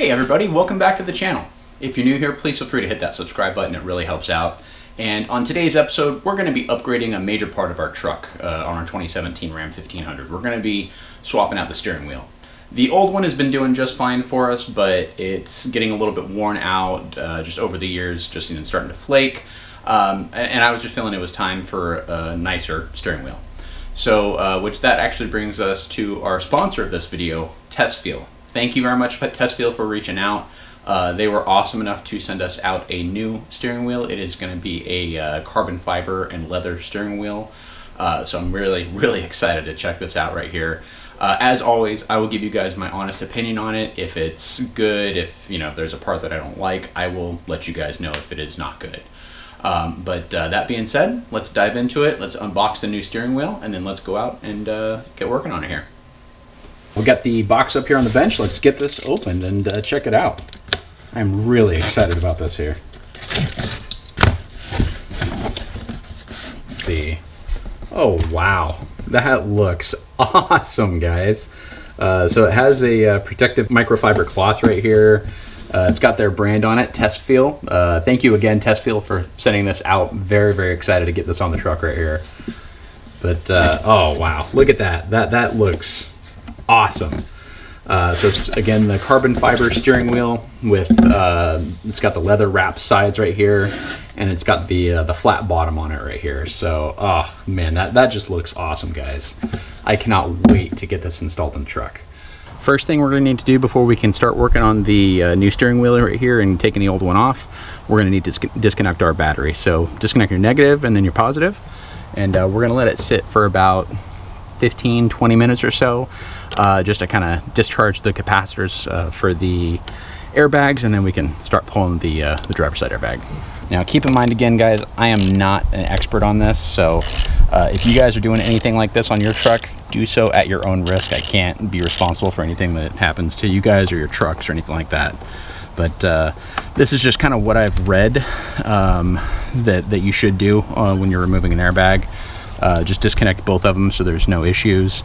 Hey everybody, welcome back to the channel. If you're new here, please feel free to hit that subscribe button, it really helps out. And on today's episode, we're going to be upgrading a major part of our truck on our 2017 Ram 1500. We're going to be swapping out the steering wheel. The old one has been doing just fine for us, but it's getting a little bit worn out just over the years, just starting to flake. And I was just feeling it was time for a nicer steering wheel. So, which that actually brings us to our sponsor of this video, Tesfeel. Thank you very much, Tesfeel, for reaching out. They were awesome enough to send us out a new steering wheel. It is going to be a carbon fiber and leather steering wheel. So I'm really excited to check this out right here. As always, I will give you guys my honest opinion on it. If it's good, if there's a part that I don't like, I will let you guys know if it is not good. But that being said, let's dive into it. Let's unbox the new steering wheel, and then let's go out and get working on it here. We got the box up here on the bench. Let's get this opened and check it out. I'm really excited about this here. Oh wow, that looks awesome, guys. So it has a protective microfiber cloth right here. It's got their brand on it, Tesfeel. Thank you again, Tesfeel, for sending this out. Very excited to get this on the truck right here. But oh wow, look at that. That looks awesome. So it's, again, the carbon fiber steering wheel with it's got the leather wrapped sides right here, and it's got the flat bottom on it right here. So oh man, that just looks awesome, guys. I cannot wait to get this installed in the truck. First thing we're going to need to do before we can start working on the new steering wheel right here and taking the old one off, we're going to need to disconnect our battery. So disconnect your negative and then your positive, and we're going to let it sit for about 15-20 minutes or so, just to kind of discharge the capacitors for the airbags, and then we can start pulling the driver's side airbag. Now keep in mind, again guys, I am not an expert on this, so if you guys are doing anything like this on your truck, do so at your own risk. I can't be responsible for anything that happens to you guys or your trucks or anything like that. But this is just kind of what I've read that you should do when you're removing an airbag. Just disconnect both of them so there's no issues,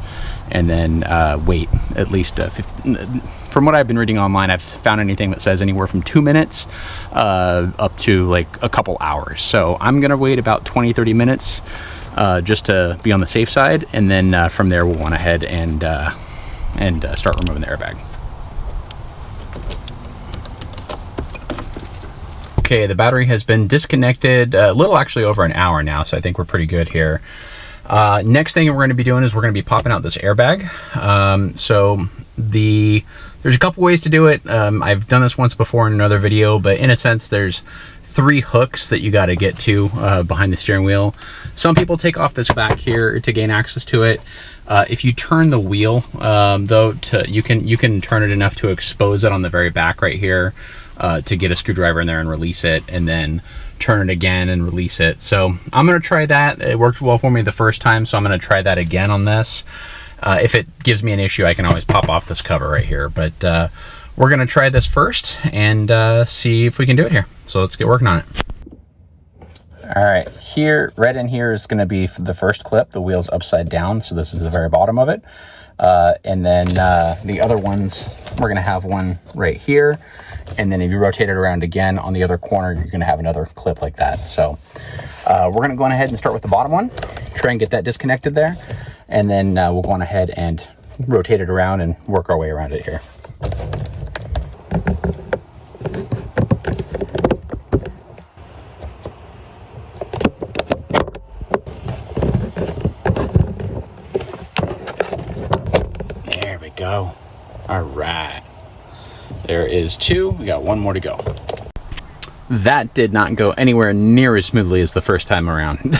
and then wait at least 15, from what I've been reading online, I've found anything that says anywhere from 2 minutes up to like a couple hours. So I'm gonna wait about 20-30 minutes just to be on the safe side, and then from there we'll want ahead and start removing the airbag. Okay, the battery has been disconnected a little actually over an hour now, so I think we're pretty good here. Next thing we're going to be doing is we're going to be popping out this airbag. There's a couple ways to do it. I've done this once before in another video, but in a sense there's 3 hooks that you got to get to behind the steering wheel. Some people take off this back here to gain access to it. If you turn the wheel, though, you can turn it enough to expose it on the very back right here. To get a screwdriver in there and release it, and then turn it again and release it. So I'm going to try that. It worked well for me the first time, so I'm going to try that again on this. If it gives me an issue, I can always pop off this cover right here, but we're going to try this first and see if we can do it here. So let's get working on it. All right, here, right in here is going to be the first clip. The wheel's upside down, so this is the very bottom of it. And then the other ones, we're going to have one right here, and then if you rotate it around again on the other corner, you're going to have another clip like that. So we're going to go on ahead and start with the bottom one, try and get that disconnected there, and then we'll go on ahead and rotate it around and work our way around it here. There we go. All right. There is 2. We got 1 more to go. That did not go anywhere near as smoothly as the first time around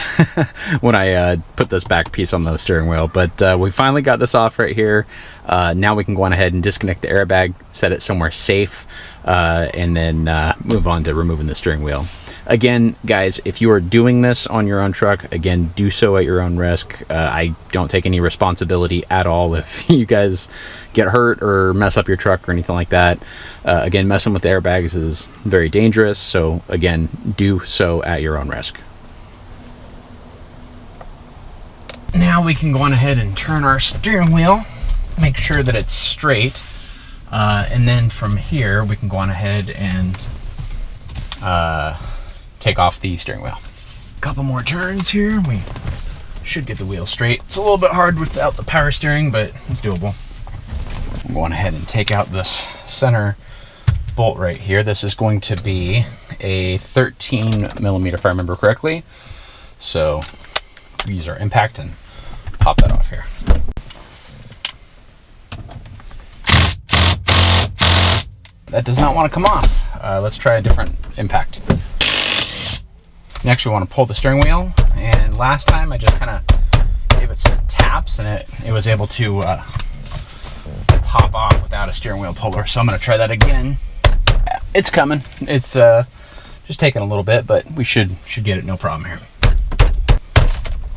when I put this back piece on the steering wheel. But we finally got this off right here. Now we can go on ahead and disconnect the airbag, set it somewhere safe, and then move on to removing the steering wheel. Again, guys, if you are doing this on your own truck, again, do so at your own risk. I don't take any responsibility at all if you guys get hurt or mess up your truck or anything like that. Again, messing with the airbags is very dangerous, so again, do so at your own risk. Now we can go on ahead and turn our steering wheel, make sure that it's straight. And then from here, we can go on ahead and take off the steering wheel. A couple more turns here. We should get the wheel straight. It's a little bit hard without the power steering, but it's doable. I'm going ahead and take out this center bolt right here. This is going to be a 13 millimeter, if I remember correctly. So we use our impact and pop that off here. That does not want to come off. Let's try a different impact. Next, we want to pull the steering wheel. And last time I just kind of gave it some taps and it was able to pop off without a steering wheel puller. So I'm going to try that again. It's coming. It's just taking a little bit, but we should get it no problem here.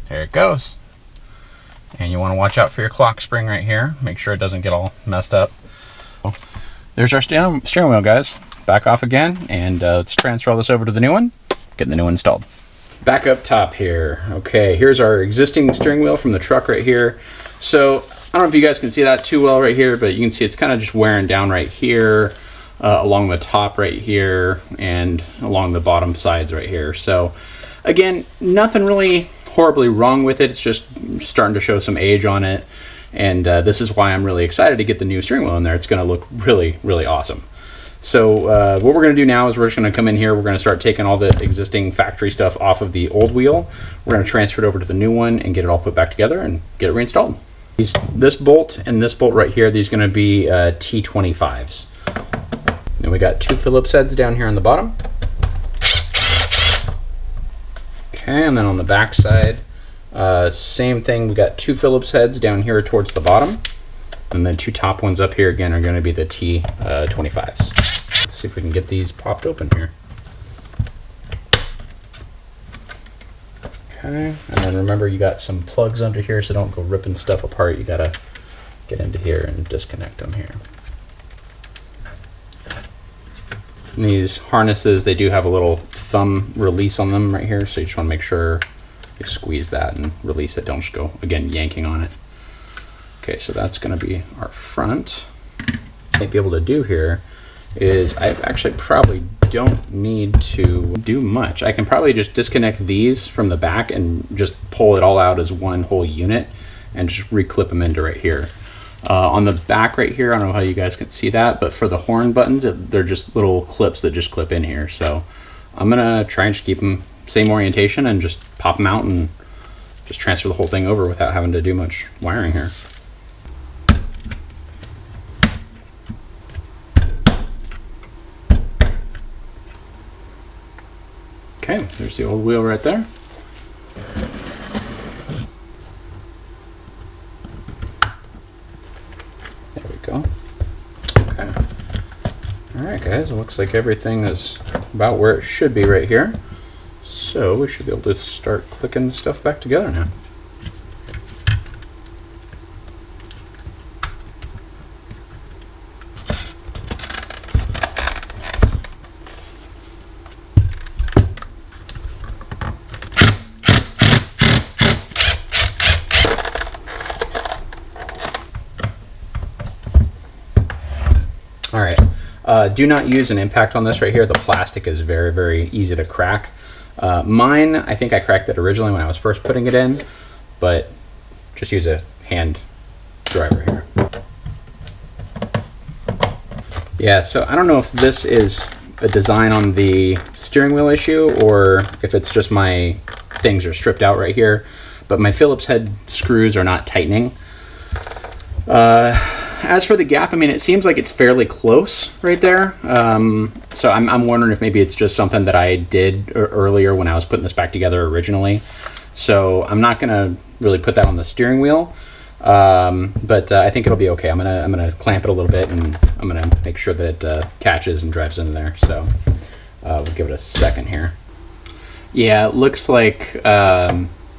There it goes. And you want to watch out for your clock spring right here. Make sure it doesn't get all messed up. There's our steering wheel, guys. Back off again, and let's transfer all this over to the new one. Getting the new one installed. Back up top here. Okay, here's our existing steering wheel from the truck right here. So I don't know if you guys can see that too well right here, but you can see it's kind of just wearing down right here, along the top right here, and along the bottom sides right here. So again, nothing really horribly wrong with it. It's just starting to show some age on it. And this is why I'm really excited to get the new steering wheel in there. It's going to look really, really awesome. So what we're going to do now is we're just going to come in here. We're going to start taking all the existing factory stuff off of the old wheel. We're going to transfer it over to the new one and get it all put back together and get it reinstalled. This bolt and this bolt right here, these are going to be T25s. Then we got 2 Phillips heads down here on the bottom. Okay, and then on the back side, same thing. We got 2 Phillips heads down here towards the bottom, and then 2 top ones up here again are going to be the T25s. Let's see if we can get these popped open here. Okay, and then remember you got some plugs under here, so don't go ripping stuff apart. You gotta get into here and disconnect them here. And these harnesses, they do have a little thumb release on them right here, so you just want to make sure you squeeze that and release it. Don't just go, again, yanking on it. Okay, so that's going to be our front. What I might be able to do here is I actually probably don't need to do much. I can probably just disconnect these from the back and just pull it all out as one whole unit and just reclip them into right here. On the back right here, I don't know how you guys can see that, but for the horn buttons, they're just little clips that just clip in here. So I'm gonna try and just keep them same orientation and just pop them out and just transfer the whole thing over without having to do much wiring here. Okay, there's the old wheel right there. There we go. Okay. All right, guys, it looks like everything is about where it should be right here. So we should be able to start clicking stuff back together now. All right, do not use an impact on this right here. The plastic is very, very easy to crack. Mine, I think I cracked it originally when I was first putting it in, but just use a hand driver here. Yeah, so I don't know if this is a design on the steering wheel issue or if it's just my things are stripped out right here, but my Phillips head screws are not tightening. As for the gap, I mean, it seems like it's fairly close right there. So I'm wondering if maybe it's just something that I did earlier when I was putting this back together originally. So I'm not gonna really put that on the steering wheel, but I think it'll be okay. I'm gonna clamp it a little bit and I'm gonna make sure that it catches and drives in there. So we'll give it a second here. Yeah, it looks like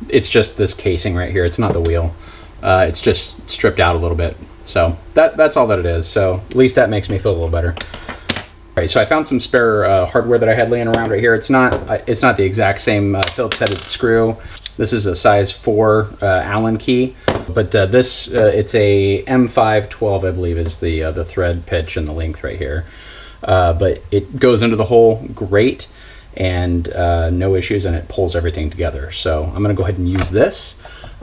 it's just this casing right here. It's not the wheel. It's just stripped out a little bit. So that's all that it is. So at least that makes me feel a little better. All right, so I found some spare hardware that I had laying around right here. It's not the exact same Phillips headed screw. This is a size 4 Allen key. But this, it's a M512, I believe, is the thread pitch and the length right here. But it goes into the hole great, and no issues, and it pulls everything together. So I'm going to go ahead and use this.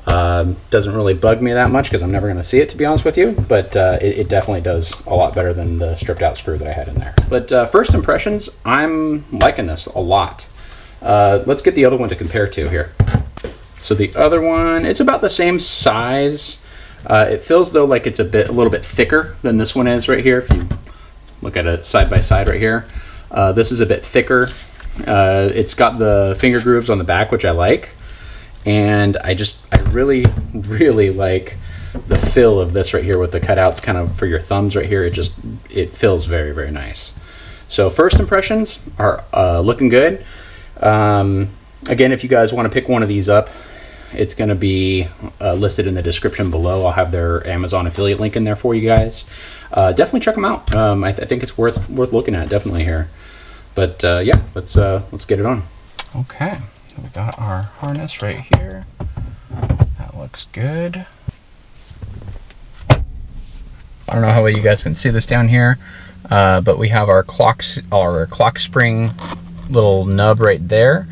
Doesn't really bug me that much because I'm never going to see it, to be honest with you, but it definitely does a lot better than the stripped out screw that I had in there. But first impressions, I'm liking this a lot. Let's get the other one to compare to here. So the other one, it's about the same size. It feels though like it's a little bit thicker than this one is right here. If you look at it side by side right here, this is a bit thicker. It's got the finger grooves on the back, which I like. And I really, really like the feel of this right here with the cutouts kind of for your thumbs right here. It feels very, very nice. So first impressions are looking good. Again, if you guys want to pick one of these up, it's going to be listed in the description below. I'll have their Amazon affiliate link in there for you guys. Definitely check them out. I think it's worth looking at, definitely here. But yeah, let's get it on. Okay. We got our harness right here. That looks good. I don't know how well you guys can see this down here, but we have our clock spring little nub right there.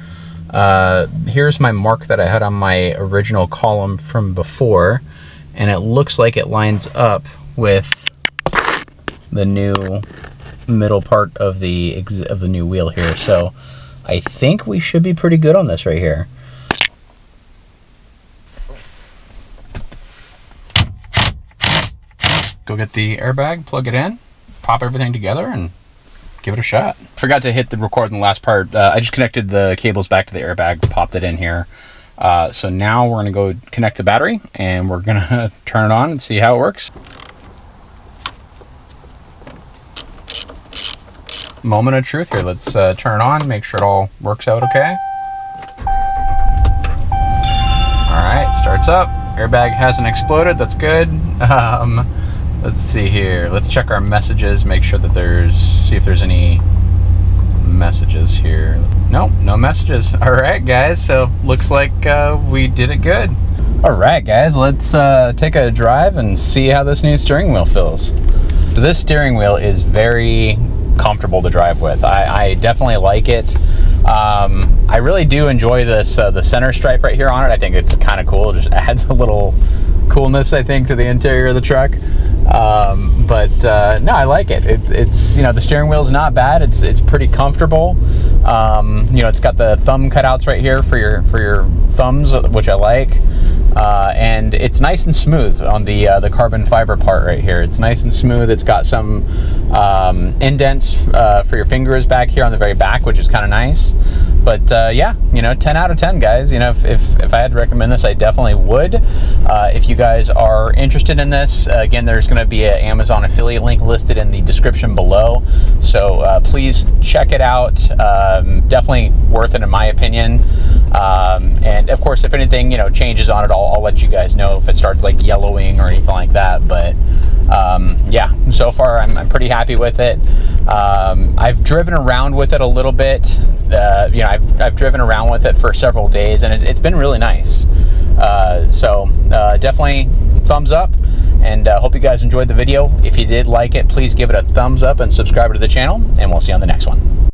Here's my mark that I had on my original column from before, and it looks like it lines up with the new middle part of the new wheel here. So I think we should be pretty good on this right here. Go get the airbag, plug it in, pop everything together, and give it a shot. Forgot to hit the record in the last part. I just connected the cables back to the airbag, popped it in here. So now we're gonna go connect the battery, and we're gonna turn it on and see how it works. Moment of truth here. Let's turn it on, make sure it all works out okay. All right, starts up. Airbag hasn't exploded, that's good. Let's see here. Let's check our messages, make sure that see if there's any messages here. Nope, no messages. All right, guys, so looks like we did it good. All right, guys, let's take a drive and see how this new steering wheel feels. So this steering wheel is very comfortable to drive with. I definitely like it. I really do enjoy this the center stripe right here on it. I think it's kind of cool. It just adds a little coolness, I think, to the interior of the truck. No, I like it. It's the steering wheel is not bad. It's pretty comfortable. It's got the thumb cutouts right here for your thumbs, which I like. And it's nice and smooth on the carbon fiber part right here. It's nice and smooth. It's got some indents for your fingers back here on the very back, which is kind of nice. But yeah, 10 out of 10, guys. If I had to recommend this, I definitely would. If you guys are interested in this, again, there's going to be an Amazon affiliate link listed in the description below. So please check it out. Definitely worth it, in my opinion. And of course, if anything, changes on it, I'll let you guys know if it starts like yellowing or anything like that. But yeah, so far I'm pretty happy with it. I've driven around with it a little bit. I've driven around with it for several days, and it's been really nice. So definitely thumbs up, and hope you guys enjoyed the video. If you did like it, please give it a thumbs up and subscribe to the channel, and we'll see you on the next one.